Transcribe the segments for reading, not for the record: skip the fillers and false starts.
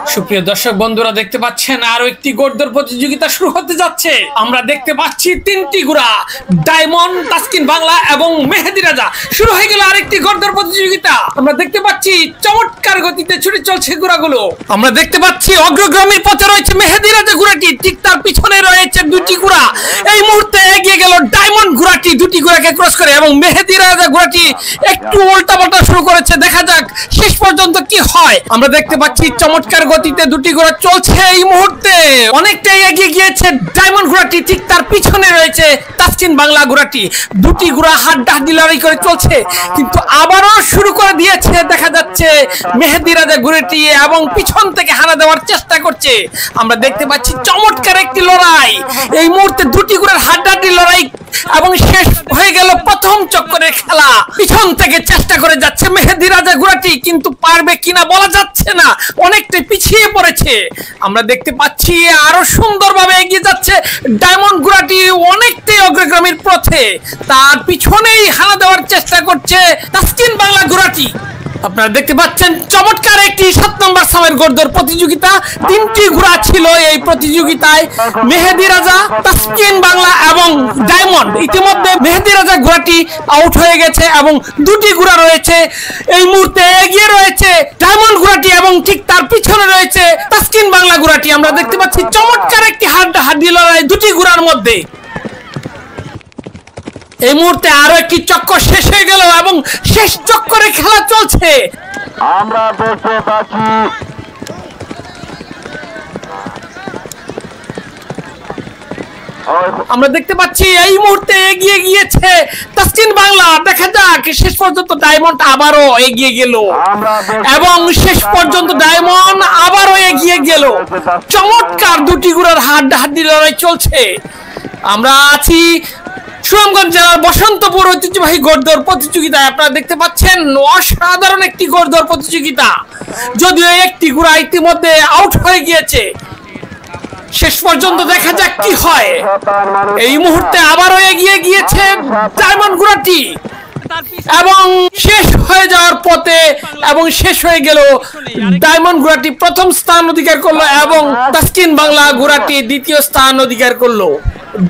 সুপ্রিয় দর্শক বন্ধুরা দেখতে পাচ্ছেন আরো একটি গোড়দৌড় প্রতিযোগিতা শুরু হতে যাচ্ছে। আমরা দেখতে পাচ্ছি তিনটি ঘোড়া ডায়মন্ড, তাসকিন বাংলা এবং মেহেদী রাজা। শুরু হয়ে গেল আরেকটি গোড়দৌড় প্রতিযোগিতা। আমরা দেখতে পাচ্ছি চমৎকার গতিতে ছুটে চলছে ঘোড়াগুলো। আমরা দেখতে পাচ্ছি অগ্রগামীর পথে রয়েছে মেহেদী রাজা ঘোড়াটি, ঠিক তার পিছনে রয়েছে দুটি ঘোড়া। এই মুহূর্তে এগিয়ে গেল ডায়মন্ড ঘোড়াটি দুটি ঘোড়াকে ক্রস করে, এবং মেহেদী রাজা ঘোড়াটি একটু উল্টাপাল্টা শুরু করেছে। দেখা যাক শেষ পর্যন্ত কি হয়। আমরা দেখতে পাচ্ছি চমৎকার গতিতে দুটি ঘোড়া চলছে। এই মুহূর্তে অনেকটাই এগিয়ে গিয়েছে ডায়মন্ড ঘোড়াটি, ঠিক তার পিছনে রয়েছে তাসকিন বাংলা ঘোড়াটি। দুটি ঘোড়া হাড্ডাহাড্ডি লড়াই করে চলছে, কিন্তু আবারও শুরু করে দিয়েছে। দেখা যাচ্ছে মেহেদী রাজা ঘোড়াটি এবং পিছন থেকে হানা দেওয়ার চেষ্টা করছে। আমরা দেখতে পাচ্ছি চমৎকার একটি লড়াই। এই মুহূর্তে দুটি ঘোড়ার হাড্ডাহাড্ডি লড়াই এবং শেষ হয়ে গেল প্রথম চক্করের খেলা। পিছন থেকে চেষ্টা করে যাচ্ছে মেহেদী রাজা ঘোড়াটি, কিন্তু পারবে কিনা বলা যাচ্ছে না, অনেকটাই পিছিয়ে পড়েছে। আমরা দেখতে পাচ্ছি আরো সুন্দরভাবে এগিয়ে যাচ্ছে ডায়মন্ড ঘোড়াটি, অনেকটাই অগ্রগামীর পথে। তার পিছনেই হানা দেওয়ার চেষ্টা করছে তাসকিন বাংলা ঘোড়াটি। আপনারা দেখতে পাচ্ছেন চমৎকার একটি 7 নম্বর সামের গোড়দৌড় প্রতিযোগিতা। তিনটি ঘোড়া ছিল এই প্রতিযোগিতায়, মেহেদী রাজা, তাসকিন বাংলা এবং ডায়মন্ড। ইতিমধ্যে মেহেদী রাজা ঘোড়াটি আউট হয়ে গেছে এবং দুটি ঘোড়া রয়েছে। এই মুহূর্তে এগিয়ে রয়েছে ডায়মন্ড ঘোড়াটি এবং ঠিক তার পিছনে রয়েছে তাসকিন বাংলা ঘোড়াটি। আমরা দেখতে পাচ্ছি চমৎকার একটি হাড্ডাহাড্ডি লড়াই দুটি ঘোড়ার মধ্যে। এই মুহূর্তে আরো একটি চক্কর শেষ হয়ে গেল এবং শেষ চক্করে খেলা চলছে। আমরা দেখতে পাচ্ছি এই মুহূর্তে এগিয়ে গিয়েছে তাসকিন বাংলা। দেখা যাক শেষ পর্যন্ত ডায়মন্ড আবারও এগিয়ে গেল এবং শেষ পর্যন্ত ডায়মন্ড আবারও এগিয়ে গেল। চমৎকার দুটি ঘোড়ার হাড্ডাহাড্ডি লড়াই চলছে। আমরা আছি সুনামগঞ্জ জেলার বসন্তপুর ঐতিহ্যবাহী গোড়দৌড় প্রতিযোগিতায়। আপনারা দেখতে পাচ্ছেন অসাধারণ একটি গোড়দৌড় প্রতিযোগিতা। যদিও একটি ঘোড়া ইতিমধ্যে আউট হয়ে গিয়েছে, শেষ পর্যন্ত দেখা যাক কি হয়। এই মুহূর্তে আবারও এগিয়ে গিয়েছে ডায়মন্ড ঘোড়াটি এবং শেষ হয়ে যাওয়ার পথে, এবং শেষ হয়ে গেল ডায়মন্ড ঘোড়াটি প্রথম স্থান অধিকার করলো এবং তাসকিন বাংলা ঘোড়াটি দ্বিতীয় স্থান অধিকার করলো।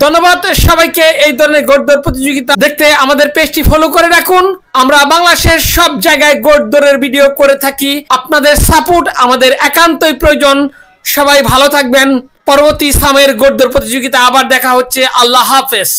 ধন্যবাদ সবাইকে। এই ধরনের গোড়দৌড় প্রতিযোগিতা দেখতে আমাদের পেজটি ফলো করে রাখুন। আমরা বাংলাদেশের সব জায়গায় গোড়দৌড়ের ভিডিও করে থাকি। আপনাদের সাপোর্ট আমাদের একান্তই প্রয়োজন। সবাই ভালো থাকবেন। পরবর্তী সামের গোড়দৌড় প্রতিযোগিতা আবার দেখা হচ্ছে। আল্লাহ হাফেজ।